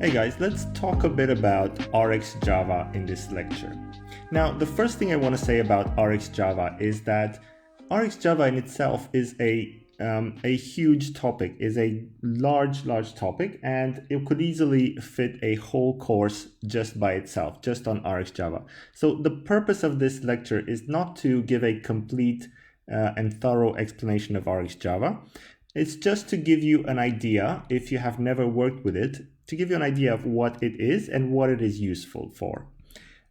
Hey guys, let's talk a bit about RxJava in this lecture. Now, the first thing I want to say about RxJava is that RxJava in itself is a huge topic, is a large topic, and it could easily fit a whole course just by itself, just on RxJava. So the purpose of this lecture is not to give a complete and thorough explanation of RxJava. It's just to give you an idea, if you have never worked with it, to give you an idea of what it is and what it is useful for.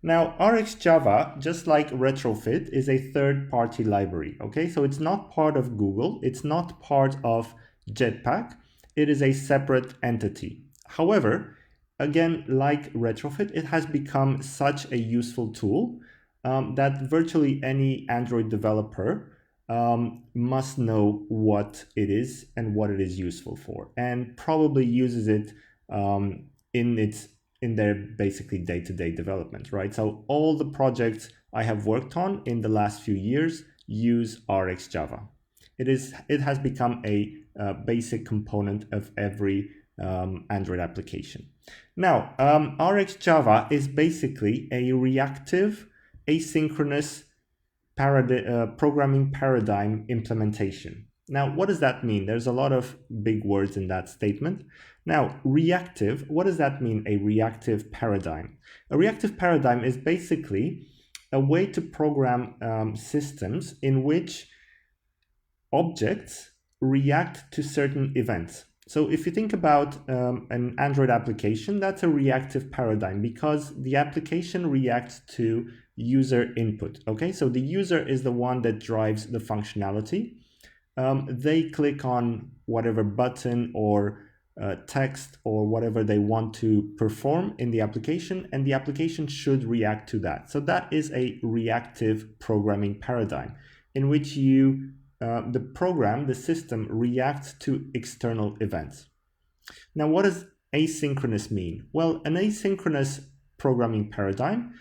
Now, RxJava, just like Retrofit, is a third-party library, okay? So it's not part of Google, it's not part of Jetpack, it is a separate entity. However, again, like Retrofit, it has become such a useful tool that virtually any Android developer must know what it is and what it is useful for, and probably uses it in their basically day-to-day development, right? So all the projects I have worked on in the last few years use RxJava. It has become a basic component of every Android application. Now, RxJava is basically a reactive, asynchronous programming paradigm implementation. Now, what does that mean? There's a lot of big words in that statement. Now, reactive, what does that mean, a reactive paradigm? A reactive paradigm is basically a way to program systems in which objects react to certain events. So if you think about an Android application, that's a reactive paradigm because the application reacts to user input, okay? So the user is the one that drives the functionality. They click on whatever button or text or whatever they want to perform in the application, and the application should react to that. So that is a reactive programming paradigm in which the program, the system, reacts to external events. Now, what does asynchronous mean? Well, an asynchronous programming paradigm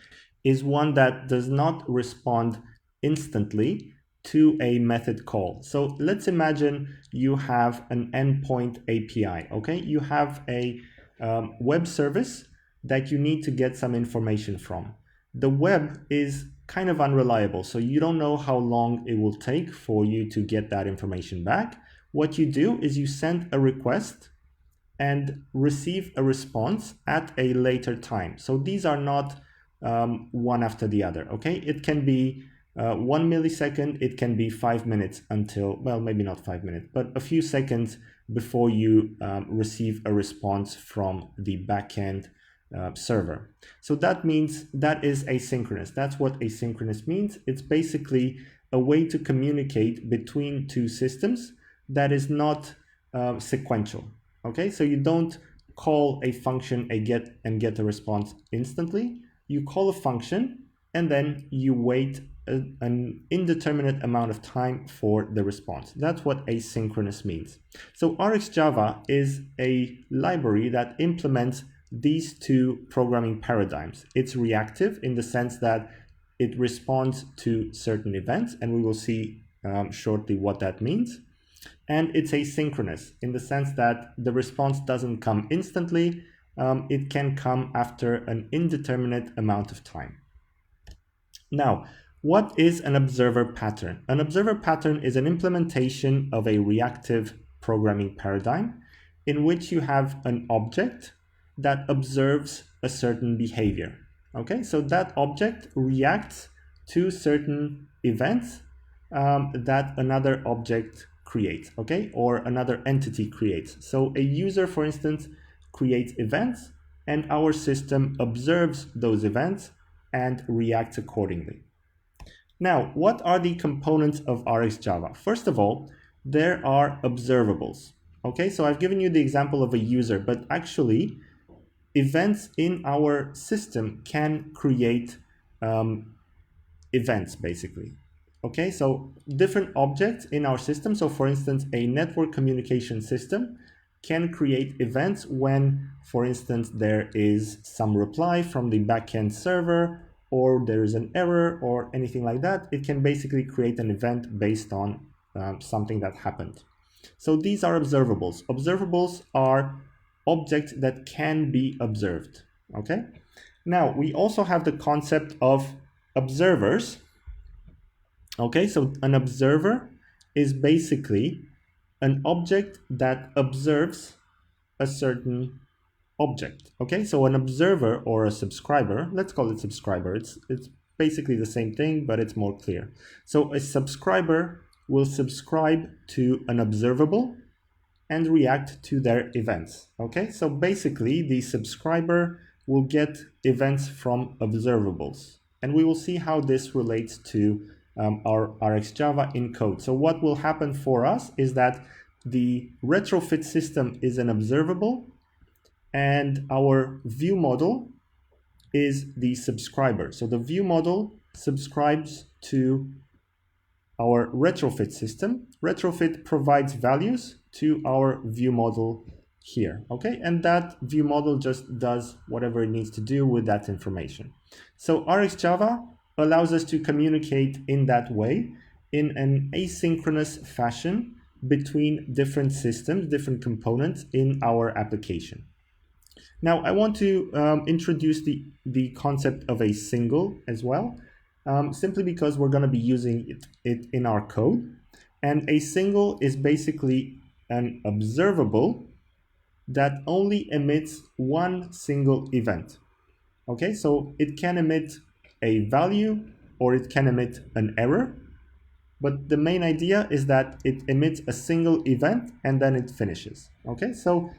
is one that does not respond instantly to a method call. So let's imagine you have an endpoint API, okay? You have a web service that you need to get some information from. The web is kind of unreliable, so you don't know how long it will take for you to get that information back. What you do is you send a request and receive a response at a later time. So these are not one after the other, okay? It can be 1 millisecond, it can be 5 minutes until, well, maybe not 5 minutes, but a few seconds before you receive a response from the backend server. So that means that is asynchronous. That's what asynchronous means. It's basically a way to communicate between two systems that is not sequential, okay? So you don't call a function and get a response instantly. You call a function and then you wait an indeterminate amount of time for the response. That's what asynchronous means. So RxJava is a library that implements these two programming paradigms. It's reactive in the sense that it responds to certain events, and we will see shortly what that means. And it's asynchronous in the sense that the response doesn't come instantly. It can come after an indeterminate amount of time. Now, what is an observer pattern? An observer pattern is an implementation of a reactive programming paradigm in which you have an object that observes a certain behavior. Okay, so that object reacts to certain events that another object creates, okay, or another entity creates. So a user, for instance, creates events, and our system observes those events and reacts accordingly. Now, what are the components of RxJava? First of all, there are observables. Okay, so I've given you the example of a user, but actually, events in our system can create events, basically. Okay, so different objects in our system. So for instance, a network communication system can create events when, for instance, there is some reply from the backend server, or there is an error or anything like that. It can basically create an event based on something that happened. So these are observables. Observables are object that can be observed. Okay. Now we also have the concept of observers. Okay, so an observer is basically an object that observes a certain object. Okay, so an observer or a subscriber, let's call it subscriber. It's basically the same thing, but it's more clear. So a subscriber will subscribe to an observable and react to their events. Okay, so basically the subscriber will get events from observables, and we will see how this relates to our RxJava in code. So what will happen for us is that the retrofit system is an observable, and our view model is the subscriber. So the view model subscribes to our retrofit system. Retrofit provides values to our view model here, okay? And that view model just does whatever it needs to do with that information. So RxJava allows us to communicate in that way, in an asynchronous fashion between different systems, different components in our application. Now, I want to introduce the concept of a single as well, simply because we're going to be using it in our code. And a single is basically an observable that only emits one single event. Okay, so it can emit a value or it can emit an error, but the main idea is that it emits a single event and then it finishes. Okay, so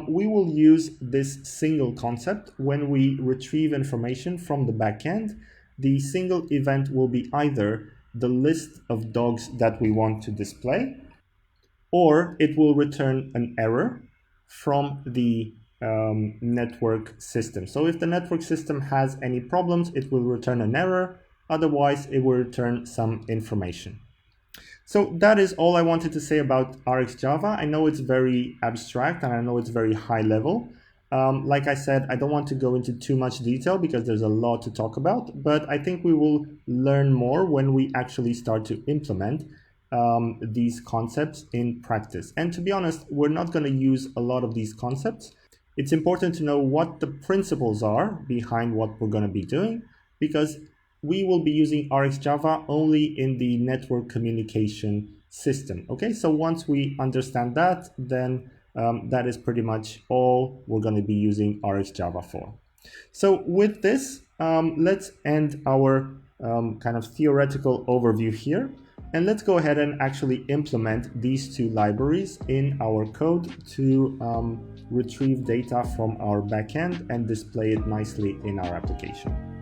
we will use this single concept when we retrieve information from the backend. The single event will be either the list of dogs that we want to display, or it will return an error from the network system. So if the network system has any problems, it will return an error. Otherwise, it will return some information. So that is all I wanted to say about RxJava. I know it's very abstract and I know it's very high level. Like I said, I don't want to go into too much detail because there's a lot to talk about, but I think we will learn more when we actually start to implement these concepts in practice. And to be honest, we're not going to use a lot of these concepts. It's important to know what the principles are behind what we're going to be doing, because we will be using RxJava only in the network communication system. Okay, so once we understand that, then that is pretty much all we're going to be using RxJava for. So with this, let's end our kind of theoretical overview here. And let's go ahead and actually implement these two libraries in our code to retrieve data from our backend and display it nicely in our application.